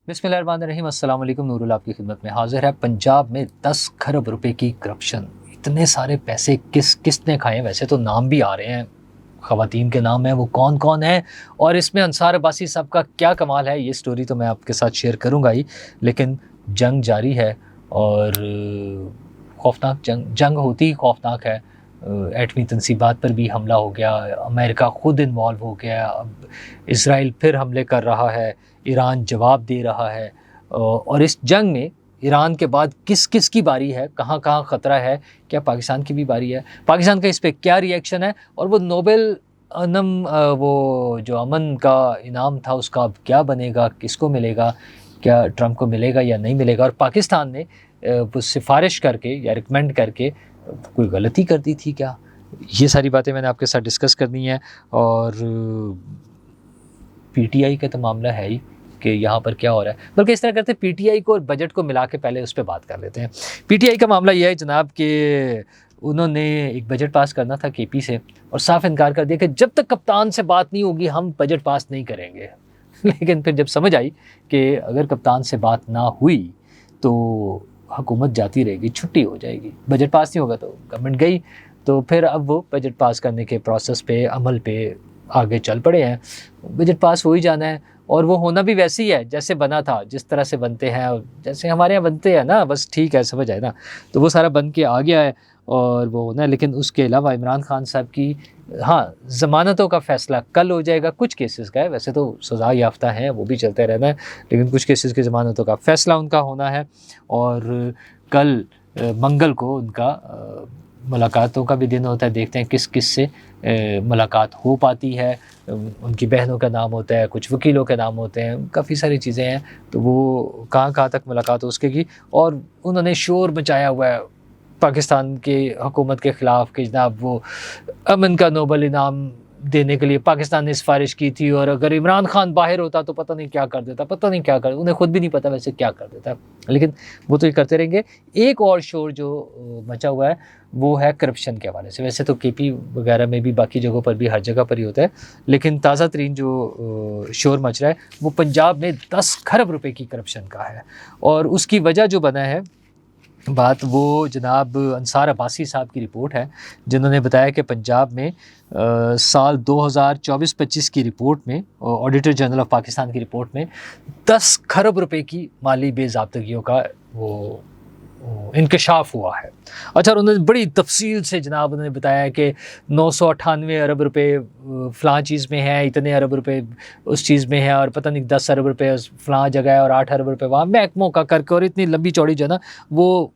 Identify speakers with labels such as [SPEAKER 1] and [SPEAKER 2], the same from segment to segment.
[SPEAKER 1] بسم اللہ الرحمن الرحیم، السلام علیکم، نور اللہ آپ کی خدمت میں حاضر ہے۔ پنجاب میں 10 کھرب روپے کی کرپشن، اتنے سارے پیسے کس نے کھائے ہیں؟ ویسے تو نام بھی آ رہے ہیں، خواتین کے نام ہیں، وہ کون کون ہیں اور اس میں انصار عباسی صاحب کا کیا کمال ہے، یہ سٹوری تو میں آپ کے ساتھ شیئر کروں گا ہی، لیکن جنگ جاری ہے اور خوفناک جنگ ہوتی ہی خوفناک ہے۔ ایٹمی تنصیبات پر بھی حملہ ہو گیا، امریکہ خود انوالو ہو گیا، اب اسرائیل پھر حملے کر رہا ہے، ایران جواب دے رہا ہے، اور اس جنگ میں ایران کے بعد کس کس کی باری ہے، کہاں کہاں خطرہ ہے، کیا پاکستان کی بھی باری ہے، پاکستان کا اس پہ کیا ری ایکشن ہے، اور وہ نوبل وہ جو امن کا انعام تھا اس کا اب کیا بنے گا، کس کو ملے گا، کیا ٹرمپ کو ملے گا یا نہیں ملے گا، اور پاکستان نے وہ سفارش کر کے یا ریکمینڈ کر کے کوئی غلطی کر دی تھی کیا، یہ ساری باتیں میں نے آپ کے ساتھ ڈسکس کرنی ہے۔ اور پی ٹی آئی کا تو معاملہ ہے ہی کہ یہاں پر کیا ہو رہا ہے، بلکہ اس طرح کرتے پی ٹی آئی کو اور بجٹ کو ملا کے پہلے اس پہ بات کر لیتے ہیں۔ پی ٹی آئی کا معاملہ یہ ہے جناب کہ انہوں نے ایک بجٹ پاس کرنا تھا کے پی سے، اور صاف انکار کر دیا کہ جب تک کپتان سے بات نہیں ہوگی ہم بجٹ پاس نہیں کریں گے۔ لیکن پھر جب سمجھ آئی کہ اگر کپتان سے بات نہ ہوئی تو حکومت جاتی رہے گی، چھٹی ہو جائے گی، بجٹ پاس نہیں ہوگا تو گورنمنٹ گئی، تو پھر اب وہ بجٹ پاس کرنے کے پروسیس پہ، عمل پہ آگے چل پڑے ہیں۔ بجٹ پاس ہو ہی جانا ہے، اور وہ ہونا بھی ویسے ہی ہے جیسے بنا تھا، جس طرح سے بنتے ہیں، اور جیسے ہمارے یہاں بنتے ہیں نا، بس ٹھیک ہے، سمجھ آئے نا، تو وہ سارا بن کے آ گیا ہے اور وہ ہونا ہے۔ لیکن اس کے علاوہ عمران خان صاحب کی ضمانتوں کا فیصلہ کل ہو جائے گا، کچھ کیسز کا ہے، ویسے تو سزا یافتہ ہیں، وہ بھی چلتے رہنا ہے، لیکن کچھ کیسز کی ضمانتوں کا فیصلہ ان کا ہونا ہے، اور کل منگل کو ان کا ملاقاتوں کا بھی دن ہوتا ہے، دیکھتے ہیں کس کس سے ملاقات ہو پاتی ہے، ان کی بہنوں کا نام ہوتا ہے، کچھ وکیلوں کے نام ہوتے ہیں، کافی ساری چیزیں ہیں، تو وہ کہاں کہاں تک ملاقات ہو سکے گی۔ اور انہوں نے شور مچایا ہوا ہے پاکستان کے حکومت کے خلاف کہ جناب وہ امن کا نوبل انعام دینے کے لیے پاکستان نے سفارش کی تھی، اور اگر عمران خان باہر ہوتا تو پتہ نہیں کیا کر دیتا، پتہ نہیں کیا کر، انہیں خود بھی نہیں پتہ ویسے کیا کر دیتا، لیکن وہ تو یہ کرتے رہیں گے۔ ایک اور شور جو مچا ہوا ہے وہ ہے کرپشن کے حوالے سے، ویسے تو کے پی وغیرہ میں بھی، باقی جگہوں پر بھی، ہر جگہ پر ہی ہوتا ہے، لیکن تازہ ترین جو شور مچ رہا ہے وہ پنجاب میں 10 کھرب روپے کی کرپشن کا ہے، اور اس کی وجہ جو بنا ہے بات، وہ جناب انصار عباسی صاحب کی رپورٹ ہے، جنہوں نے بتایا کہ پنجاب میں سال 2024-25 کی رپورٹ میں، آڈیٹر جنرل آف پاکستان کی رپورٹ میں 10 کھرب روپے کی مالی بے ضابطگیوں کا وہ انکشاف ہوا ہے۔ اچھا، انہوں نے بڑی تفصیل سے جناب انہوں نے بتایا کہ 998 ارب روپے فلاں چیز میں ہے، اتنے ارب روپے اس چیز میں ہے، اور پتہ نہیں 10 ارب روپے فلاں جگہ ہے، اور 8 ارب روپے وہاں، محکموں کا کر کے، اور اتنی لمبی چوڑی جو ہے نا وہ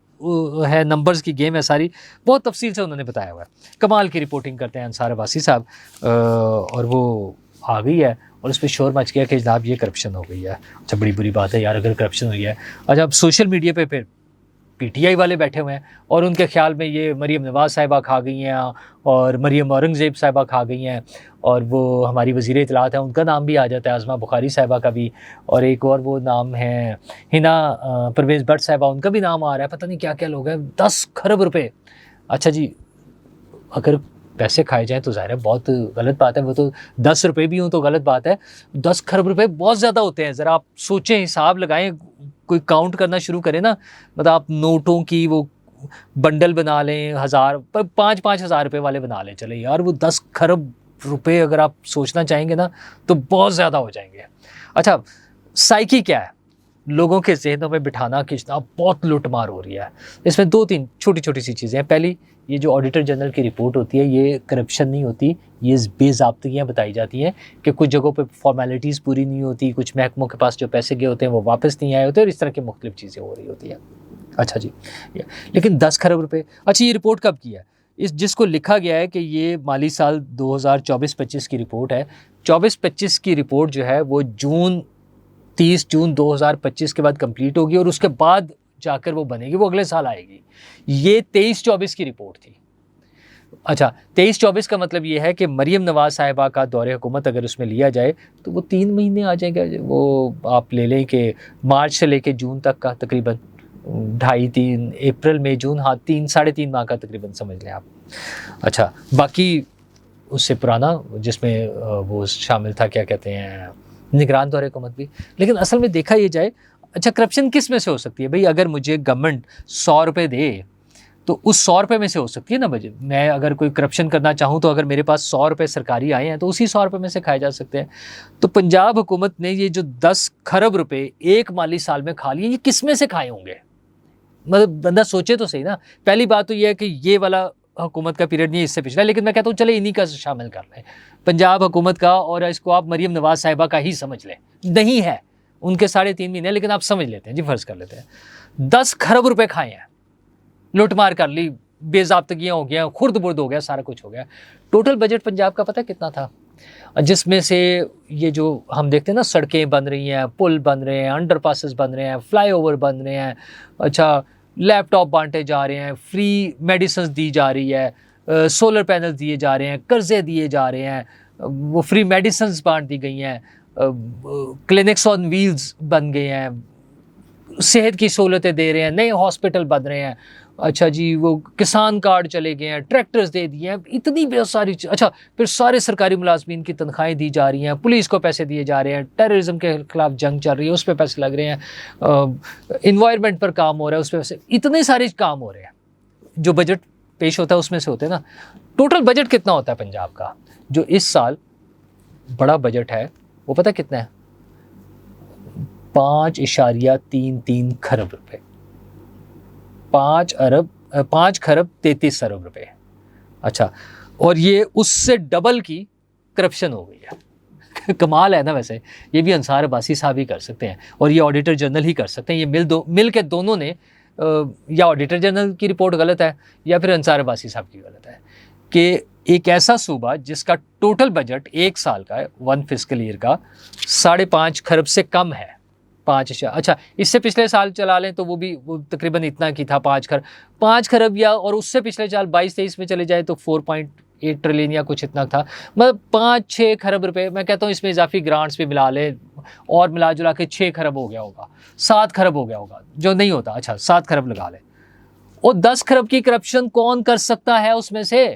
[SPEAKER 1] ہے، نمبرز کی گیم ہے ساری، بہت تفصیل سے انہوں نے بتایا ہوا ہے۔ کمال کی رپورٹنگ کرتے ہیں انصار عباسی صاحب، اور وہ آ گئی ہے، اور اس پہ شور مچ گیا کہ جناب یہ کرپشن ہو گئی ہے۔ اچھا، بڑی بری بات ہے یار اگر کرپشن ہوئی ہے۔ اچھا، اب سوشل میڈیا پہ پھر پی ٹی آئی والے بیٹھے ہوئے ہیں، اور ان کے خیال میں یہ مریم نواز صاحبہ کھا گئی ہیں، اور مریم اورنگزیب صاحبہ کھا گئی ہیں، اور وہ ہماری وزیر اطلاعات ہیں ان کا نام بھی آ جاتا ہے، عظمہ بخاری صاحبہ کا بھی، اور ایک اور وہ نام ہے ہنا پرویز بٹ صاحبہ، ان کا بھی نام آ رہا ہے، پتہ نہیں کیا کیا لوگ ہیں۔ 10 کھرب روپے! اچھا جی، اگر پیسے کھائے جائیں تو ظاہر ہے بہت غلط بات ہے، وہ تو 10 روپے بھی ہوں تو غلط بات ہے، 10 کھرب روپے بہت زیادہ ہوتے ہیں، ذرا آپ سوچیں، حساب لگائیں، کوئی کاؤنٹ کرنا شروع کرے نا، مطلب آپ نوٹوں کی وہ بنڈل بنا لیں، 5,000 روپے والے بنا لیں، چلے یار، وہ 10 کھرب روپے اگر آپ سوچنا چاہیں گے نا تو بہت زیادہ ہو جائیں گے۔ اچھا، سائیکی کیا ہے؟ لوگوں کے ذہنوں میں بٹھانا کہ جناب بہت لوٹ مار ہو رہی ہے۔ اس میں 2-3 چھوٹی چھوٹی سی چیزیں ہیں۔ پہلی، یہ جو آڈیٹر جنرل کی رپورٹ ہوتی ہے یہ کرپشن نہیں ہوتی، یہ بے ضابطگیاں بتائی جاتی ہیں کہ کچھ جگہوں پہ فارمیلٹیز پوری نہیں ہوتی، کچھ محکموں کے پاس جو پیسے گئے ہوتے ہیں وہ واپس نہیں آئے ہوتے، اور اس طرح کی مختلف چیزیں ہو رہی ہوتی ہیں۔ اچھا جی، لیکن 10 کھرب روپے، اچھا یہ رپورٹ کب کی ہے؟ جس کو لکھا گیا ہے کہ یہ مالی سال 2024-25 کی رپورٹ ہے، 24-25 کی رپورٹ جو ہے وہ 30 جون 2025 کے بعد کمپلیٹ ہوگی، اور اس کے بعد جا کر وہ بنے گی، وہ اگلے سال آئے گی۔ یہ 23-24 کی رپورٹ تھی۔ اچھا، 23-24 کا مطلب یہ ہے کہ مریم نواز صاحبہ کا دور حکومت اگر اس میں لیا جائے تو وہ 3 مہینے آ جائیں گے، وہ آپ لے لیں کہ مارچ سے لے کے جون تک کا تقریباً 2.5-3 اپریل مئی جون، 3-3.5 ماہ کا تقریباً سمجھ لیں آپ۔ اچھا، باقی اس سے پرانا جس میں وہ شامل تھا، کیا کہتے ہیں، نگران دور حکومت بھی. لیکن اصل میں دیکھا یہ جائے, اچھا کرپشن کس میں سے ہو سکتی ہے بھئی؟ اگر مجھے گورنمنٹ 100 روپے دے تو اس 100 روپے میں سے ہو سکتی ہے نا بجٹ. میں اگر کوئی کرپشن کرنا چاہوں تو اگر میرے پاس 100 روپے سرکاری آئے ہیں تو اسی 100 روپے میں سے کھائے جا سکتے ہیں. تو پنجاب حکومت نے یہ جو 10 کھرب روپے ایک مالی سال میں کھا لیے, یہ کس میں سے کھائے ہوں گے؟ مطلب بندہ سوچے تو صحیح نا. پہلی بات تو یہ ہے کہ یہ والا حکومت کا پیریڈ نہیں, اس سے پچھلا, لیکن میں کہتا ہوں چلے انہی کا شامل کر لیں, پنجاب حکومت کا, اور اس کو آپ مریم نواز صاحبہ کا ہی سمجھ لیں. نہیں ہے, ان کے 3.5 مہینے, لیکن آپ سمجھ لیتے ہیں جی, فرض کر لیتے ہیں 10 کھرب روپے کھائے ہیں, لوٹ مار کر لی, بے ضابطگیاں ہو گیا, خرد برد ہو گیا, سارا کچھ ہو گیا. ٹوٹل بجٹ پنجاب کا پتہ کتنا تھا؟ جس میں سے یہ جو ہم دیکھتے ہیں نا, سڑکیں بن رہی ہیں, پل بن رہے ہیں, انڈر پاسز بن رہے ہیں, فلائی اوور بن رہے ہیں, اچھا لیپ ٹاپ بانٹے جا رہے ہیں, فری میڈیسنز دی جا رہی ہے, سولر پینل دیے جا رہے ہیں, قرضے دیے جا رہے ہیں, وہ فری میڈیسنز بانٹ دی گئی ہیں, کلینکس آن ویلز بن گئے ہیں, صحت کی سہولتیں دے رہے ہیں, نئے ہاسپٹل بن رہے ہیں, اچھا جی وہ کسان کارڈ چلے گئے ہیں, ٹریکٹرز دے دیے ہیں, اتنی بے ساری. اچھا پھر سارے سرکاری ملازمین کی تنخواہیں دی جا رہی ہیں, پولیس کو پیسے دیے جا رہے ہیں, ٹیررزم کے خلاف جنگ چل رہی ہے, اس پہ پیسے لگ رہے ہیں, انوائرمنٹ پر کام ہو رہا ہے, اس پہ پیسے, اتنے سارے کام ہو رہے ہیں جو بجٹ پیش ہوتا ہے اس میں سے ہوتے ہیں نا. ٹوٹل بجٹ کتنا ہوتا ہے پنجاب کا جو اس سال بڑا بجٹ ہے, وہ پتہ کتنا ہے؟ 5.33 کھرب روپے, 5 کھرب 33 ارب روپے. اچھا, اور یہ اس سے ڈبل کی کرپشن ہو گئی ہے. کمال ہے نا. ویسے یہ بھی انصار عباسی صاحب ہی کر سکتے ہیں, اور یہ آڈیٹر جنرل ہی کر سکتے ہیں. یہ مل کے دونوں نے, یا آڈیٹر جنرل کی رپورٹ غلط ہے یا پھر انصار عباسی صاحب کی غلط ہے, کہ ایک ایسا صوبہ جس کا ٹوٹل بجٹ ایک سال کا ہے, 1 فسکل ایئر کا, 5.5 کھرب سے کم ہے. 5. اچھا اس سے پچھلے سال چلا لیں تو وہ تقریباً اتنا کی تھا, 5 کھرب یا, اور اس سے پچھلے سال 22-23 میں چلے جائے تو 4.8 ٹریلین یا کچھ اتنا تھا. مطلب 5-6 کھرب روپے. میں کہتا ہوں اس میں اضافی گرانٹس بھی ملا لیں, اور ملا جلا کے 6 کھرب ہو گیا ہوگا, 7 کھرب ہو گیا ہوگا, جو نہیں ہوتا. اچھا 7 کھرب لگا لیں. اور 10 کھرب کی کرپشن کون کر سکتا ہے اس میں سے؟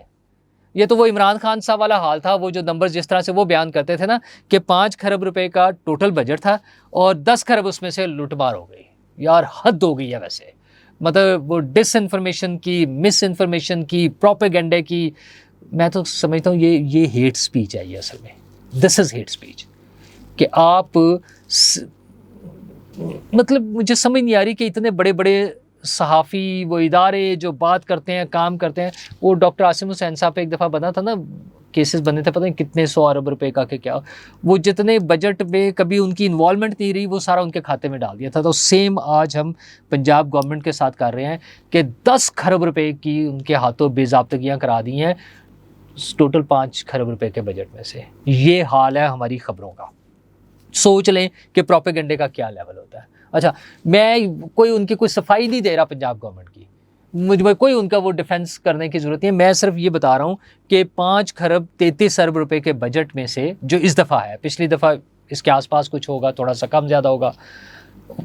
[SPEAKER 1] یہ تو وہ عمران خان صاحب والا حال تھا, وہ جو نمبر جس طرح سے وہ بیان کرتے تھے نا, کہ 5 کھرب روپے کا ٹوٹل بجٹ تھا اور 10 کھرب اس میں سے لوٹ مار ہو گئی. یار حد ہو گئی ہے ویسے. مطلب وہ ڈس انفارمیشن کی, مس انفارمیشن کی, پروپیگنڈے کی. میں تو سمجھتا ہوں یہ ہیٹ سپیچ ہے. یہ اصل میں دس از ہیٹ سپیچ. کہ آپ مطلب مجھے سمجھ نہیں آ رہی کہ اتنے بڑے بڑے صحافی, وہ ادارے جو بات کرتے ہیں, کام کرتے ہیں. وہ ڈاکٹر عاصم حسین صاحب پہ ایک دفعہ بنا تھا نا, کیسز بنے تھے, پتہ نہیں کتنے 100 ارب روپے کا, کہ کیا وہ جتنے بجٹ میں کبھی ان کی انوالومنٹ نہیں رہی, وہ سارا ان کے کھاتے میں ڈال دیا تھا. تو سیم آج ہم پنجاب گورنمنٹ کے ساتھ کر رہے ہیں کہ 10 کھرب روپے کی ان کے ہاتھوں بے ضابطگیاں کرا دی ہیں ٹوٹل 5 کھرب روپے کے بجٹ میں سے. یہ حال ہے ہماری خبروں کا. سوچ لیں کہ پروپیگنڈے کا کیا لیول ہوتا ہے. اچھا میں کوئی ان کی کوئی صفائی نہیں دے رہا پنجاب گورنمنٹ کی, مجھے کوئی ان کا وہ ڈیفنس کرنے کی ضرورت نہیں ہے. میں صرف یہ بتا رہا ہوں کہ 5 کھرب 33 ارب روپے کے بجٹ میں سے جو اس دفعہ ہے, پچھلی دفعہ اس کے آس پاس کچھ ہوگا, تھوڑا سا کم زیادہ ہوگا,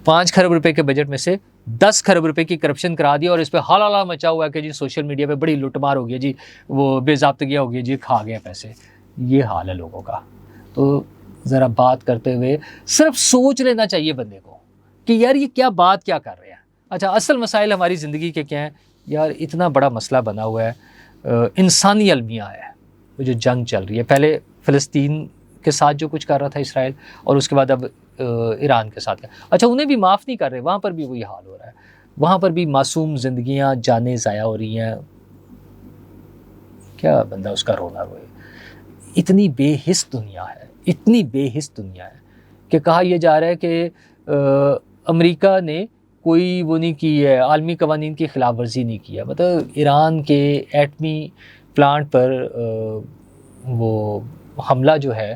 [SPEAKER 1] 5 کھرب روپے کے بجٹ میں سے 10 کھرب روپے کی کرپشن کرا دیا, اور اس پہ ہالہ مچا ہوا ہے کہ جی سوشل میڈیا پہ بڑی لوٹ مار ہو گئی جی, وہ بے ضابطگیاں ہو گئی جی, کھا گئے پیسے. یہ حال ہے لوگوں کا. تو ذرا بات کرتے ہوئے صرف سوچ لینا چاہیے بندے کو کہ یار یہ کیا بات کیا کر رہے ہیں. اچھا اصل مسائل ہماری زندگی کے کیا ہیں یار؟ اتنا بڑا مسئلہ بنا ہوا ہے, انسانی المیہ ہے, وہ جو جنگ چل رہی ہے. پہلے فلسطین کے ساتھ جو کچھ کر رہا تھا اسرائیل, اور اس کے بعد اب ایران کے ساتھ. اچھا انہیں بھی معاف نہیں کر رہے, وہاں پر بھی وہی حال ہو رہا ہے. وہاں پر بھی معصوم زندگیاں, جانیں ضائع ہو رہی ہیں. کیا بندہ اس کا رونا روئے. اتنی بے حس دنیا ہے, اتنی بے حس دنیا ہے کہ کہا یہ جا رہا ہے کہ امریکہ نے کوئی وہ نہیں کی ہے, عالمی قوانین کی خلاف ورزی نہیں کیا. مطلب ایران کے ایٹمی پلانٹ پر وہ حملہ جو ہے,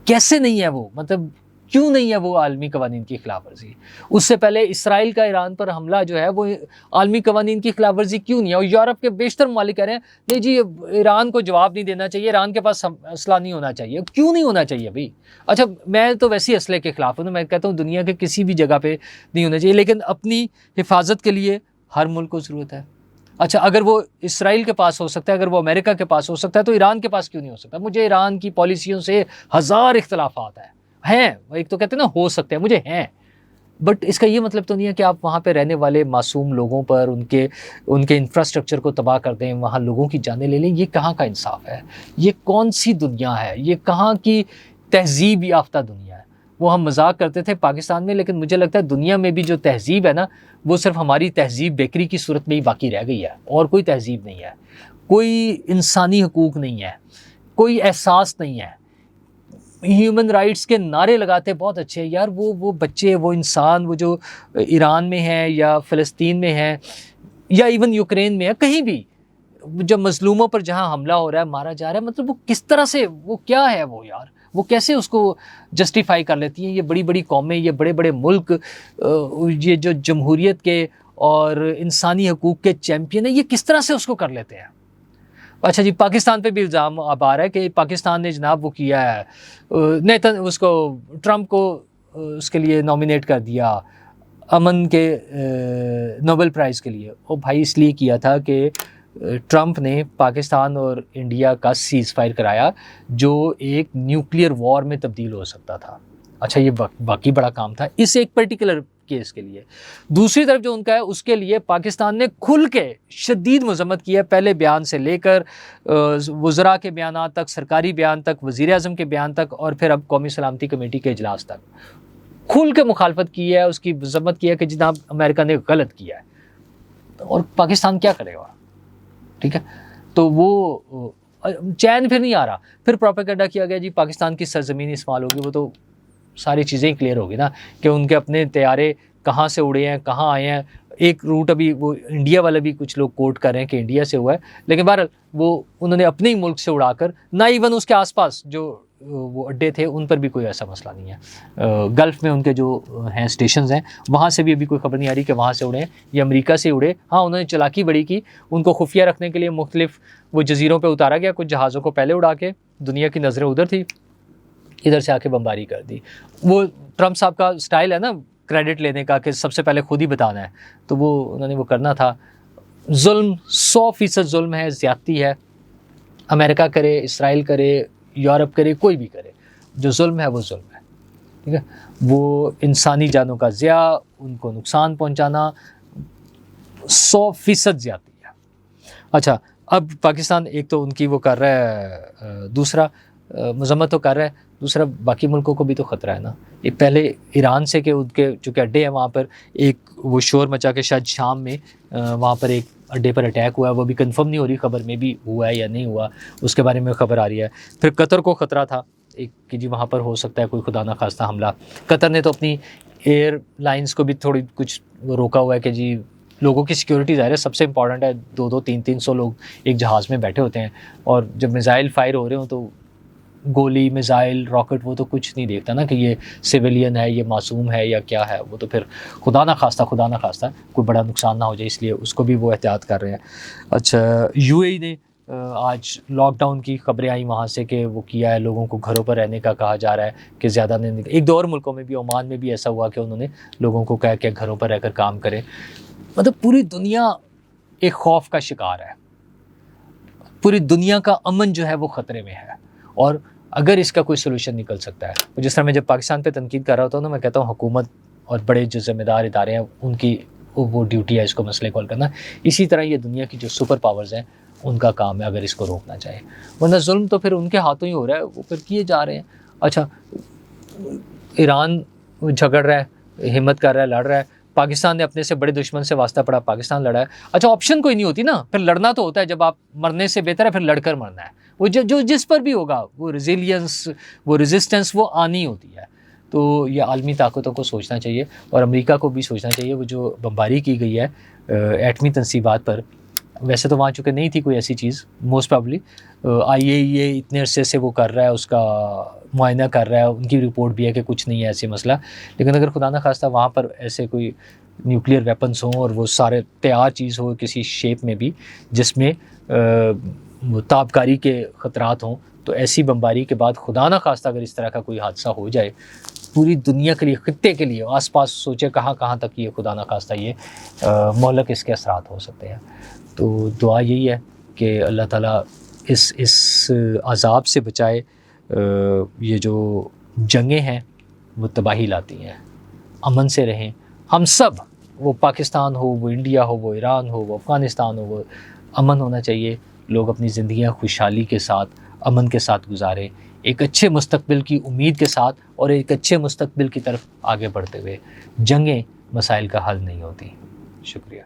[SPEAKER 1] کیسے نہیں ہے وہ, مطلب کیوں نہیں ہے وہ عالمی قوانین کی خلاف ورزی؟ اس سے پہلے اسرائیل کا ایران پر حملہ جو ہے وہ عالمی قوانین کی خلاف ورزی کیوں نہیں ہے؟ اور یورپ کے بیشتر ممالک کہہ رہے ہیں نہیں جی ایران کو جواب نہیں دینا چاہیے, ایران کے پاس اسلحہ نہیں ہونا چاہیے. کیوں نہیں ہونا چاہیے بھائی؟ اچھا میں تو ویسے اسلحے کے خلاف ہوں, میں کہتا ہوں دنیا کے کسی بھی جگہ پہ نہیں ہونا چاہیے, لیکن اپنی حفاظت کے لیے ہر ملک کو ضرورت ہے. اچھا اگر وہ اسرائیل کے پاس ہو سکتا ہے, اگر وہ امریکہ کے پاس ہو سکتا ہے, تو ایران کے پاس کیوں نہیں ہو سکتا؟ مجھے ایران کی پالیسیوں سے 1000 اختلافات ہیں, ہیں، ایک تو کہتے ہیں نا ہو سکتے ہیں، مجھے ہیں، بٹ اس کا یہ مطلب تو نہیں ہے کہ آپ وہاں پہ رہنے والے معصوم لوگوں پر ان کے انفراسٹرکچر کو تباہ کر دیں، وہاں لوگوں کی جانیں لے لیں. یہ کہاں کا انصاف ہے؟ یہ کون سی دنیا ہے؟ یہ کہاں کی تہذیب یافتہ دنیا ہے؟ وہ ہم مذاق کرتے تھے پاکستان میں، لیکن مجھے لگتا ہے دنیا میں بھی جو تہذیب ہے نا، وہ صرف ہماری تہذیب بیکری کی صورت میں ہی باقی رہ گئی ہے، اور کوئی تہذیب نہیں ہے، کوئی انسانی حقوق نہیں ہے، کوئی احساس نہیں ہے. ہیومن رائٹس کے نعرے لگاتے بہت اچھے ہیں یار، وہ بچے، وہ انسان، وہ جو ایران میں ہے یا فلسطین میں ہے یا ایون یوکرین میں ہے، کہیں بھی جب مظلوموں پر جہاں حملہ ہو رہا ہے، مارا جا رہا ہے، مطلب وہ کس طرح سے، وہ کیا ہے وہ یار، وہ کیسے اس کو جسٹیفائی کر لیتی ہیں یہ بڑی بڑی قومیں، یہ بڑے بڑے ملک، یہ جو جمہوریت کے اور انسانی حقوق کے چیمپئن ہیں، یہ کس طرح سے اس کو کر لیتے ہیں؟ اچھا جی، پاکستان پہ بھی الزام اب آ رہا ہے کہ پاکستان نے جناب وہ کیا ہے، اس کو ٹرمپ کو اس کے لیے نامینیٹ کر دیا امن کے نوبل پرائز کے لیے. وہ بھائی اس لیے کیا تھا کہ ٹرمپ نے پاکستان اور انڈیا کا سیز فائر کرایا جو ایک نیوکلیئر وار میں تبدیل ہو سکتا تھا. اچھا یہ باقی بڑا کام تھا اس ایک پرٹیکولر کیس کے لیے. دوسری طرف جو ان کا ہے اس کے لیے پاکستان نے کھل کے شدید مذمت کی ہے، پہلے بیان سے لے کر وزراء کے بیانات تک، سرکاری بیان تک، وزیر اعظم کے بیان تک، اور پھر اب قومی سلامتی کمیٹی کے اجلاس تک کھل کے مخالفت کی ہے، اس کی مذمت کی ہے کہ جناب امریکہ نے غلط کیا ہے. اور پاکستان کیا کرے گا؟ ٹھیک ہے، تو وہ چین پھر نہیں آ رہا. پھر پروپیگنڈا کیا گیا جی پاکستان کی سرزمین استعمال ہوگی. وہ تو ساری چیزیں ہی کلیئر ہوگی نا کہ ان کے اپنے طیارے کہاں سے اڑے ہیں، کہاں آئے ہیں. ایک روٹ ابھی وہ انڈیا والا بھی کچھ لوگ کوٹ کر رہے ہیں کہ انڈیا سے ہوا ہے، لیکن بہرحال وہ انہوں نے اپنے ہی ملک سے اڑا کر، نہ ایون اس کے آس پاس جو وہ اڈے تھے ان پر بھی کوئی ایسا مسئلہ نہیں ہے. گلف میں ان کے جو ہیں اسٹیشنز ہیں وہاں سے بھی ابھی کوئی خبر نہیں آ رہی کہ وہاں سے اڑے ہیں یا امریکہ سے اڑے. ہاں انہوں نے چالاکی بڑی کی، ان کو خفیہ رکھنے کے لیے مختلف وہ جزیروں پہ اتارا گیا، کچھ جہازوں کو پہلے اڑا کے، دنیا کی نظریں ادھر تھی، ادھر سے آ کے بمباری کر دی. وہ ٹرمپ صاحب کا سٹائل ہے نا کریڈٹ لینے کا کہ سب سے پہلے خود ہی بتانا ہے، تو وہ انہوں نے وہ کرنا تھا. ظلم 100% ظلم ہے، زیادتی ہے. امریکہ کرے، اسرائیل کرے، یورپ کرے، کوئی بھی کرے، جو ظلم ہے وہ ظلم ہے. ٹھیک ہے، وہ انسانی جانوں کا ضیاع، ان کو نقصان پہنچانا 100% زیادتی ہے. اچھا اب پاکستان ایک تو ان کی وہ کر رہا ہے، دوسرا مذمت تو کر رہا ہے، دوسرا باقی ملکوں کو بھی تو خطرہ ہے نا. یہ پہلے ایران سے کہ ان کے چونکہ اڈے ہیں وہاں پر، ایک وہ شور مچا کے شاید شام میں وہاں پر ایک اڈے پر اٹیک ہوا ہے، وہ بھی کنفرم نہیں ہو رہی خبر میں بھی ہوا ہے یا نہیں ہوا، اس کے بارے میں خبر آ رہی ہے. پھر قطر کو خطرہ تھا ایک کہ جی وہاں پر ہو سکتا ہے کوئی خدا نخواستہ حملہ. قطر نے تو اپنی ایئر لائنس کو بھی تھوڑی کچھ روکا ہوا ہے کہ جی لوگوں کی سیکیورٹی ظاہر ہے سب سے امپورٹنٹ ہے. 200-300 لوگ ایک جہاز میں بیٹھے ہوتے ہیں، اور جب میزائل فائر ہو رہے ہوں تو گولی، میزائل، راکٹ، وہ تو کچھ نہیں دیکھتا نا کہ یہ سویلین ہے، یہ معصوم ہے یا کیا ہے. وہ تو پھر خدا نہ خواستہ کوئی بڑا نقصان نہ ہو جائے، اس لیے اس کو بھی وہ احتیاط کر رہے ہیں. اچھا یو اے ای نے آج لاک ڈاؤن کی خبریں آئیں وہاں سے کہ وہ کیا ہے، لوگوں کو گھروں پر رہنے کا کہا جا رہا ہے کہ زیادہ نہیں. ایک دو اور ملکوں میں بھی، عمان میں بھی ایسا ہوا کہ انہوں نے لوگوں کو کہا کہ گھروں پر رہ کر کام کریں. مطلب پوری دنیا ایک خوف کا شکار ہے، پوری دنیا کا امن جو ہے وہ خطرے میں ہے. اور اگر اس کا کوئی سلوشن نکل سکتا ہے، جس طرح میں جب پاکستان پہ تنقید کر رہا ہوتا ہوں نا، میں کہتا ہوں حکومت اور بڑے جو ذمہ دار ادارے ہیں ان کی وہ ڈیوٹی ہے اس کو مسئلے کو حل کرنا. اسی طرح یہ دنیا کی جو سپر پاورز ہیں ان کا کام ہے اگر اس کو روکنا چاہے، ورنہ ظلم تو پھر ان کے ہاتھوں ہی ہو رہا ہے، وہ پھر کیے جا رہے ہیں. اچھا ایران جھگڑ رہا ہے، ہمت کر رہا ہے، لڑ رہا ہے. پاکستان نے اپنے سے بڑے دشمن سے واسطہ پڑا، پاکستان لڑا ہے. اچھا آپشن کوئی نہیں ہوتی نا، پھر لڑنا تو ہوتا ہے. جب آپ مرنے سے بہتر ہے پھر لڑ کر مرنا ہے. وہ جو جس پر بھی ہوگا وہ ریزیلینس، وہ ریزسٹنس وہ آنی ہوتی ہے. تو یہ عالمی طاقتوں کو سوچنا چاہیے، اور امریکہ کو بھی سوچنا چاہیے. وہ جو بمباری کی گئی ہے ایٹمی تنصیبات پر، ویسے تو وہاں چونکہ نہیں تھی کوئی ایسی چیز، موسٹ پرابلی آئی اے ای اے اتنے عرصے سے وہ کر رہا ہے، اس کا معائنہ کر رہا ہے، ان کی رپورٹ بھی ہے کہ کچھ نہیں ہے ایسے مسئلہ. لیکن اگر خدا نہ خواستہ وہاں پر ایسے کوئی نیوکلیئر ویپنس ہوں اور وہ سارے تیار چیز ہو کسی شیپ میں بھی جس میں تابکاری کے خطرات ہوں، تو ایسی بمباری کے بعد خدا نہ خواستہ اگر اس طرح کا کوئی حادثہ ہو جائے پوری دنیا کے لیے، خطے کے لیے، آس پاس سوچے کہاں کہاں تک یہ خدا نہ خواستہ یہ مہلک اس کے اثرات ہو سکتے ہیں. تو دعا یہی ہے کہ اللہ تعالیٰ اس عذاب سے بچائے. یہ جو جنگیں ہیں وہ تباہی لاتی ہیں. امن سے رہیں ہم سب، وہ پاکستان ہو، وہ انڈیا ہو، وہ ایران ہو، وہ افغانستان ہو، وہ امن ہونا چاہیے. لوگ اپنی زندگیاں خوشحالی کے ساتھ، امن کے ساتھ گزاریں، ایک اچھے مستقبل کی امید کے ساتھ اور ایک اچھے مستقبل کی طرف آگے بڑھتے ہوئے. جنگیں مسائل کا حل نہیں ہوتی. شکریہ.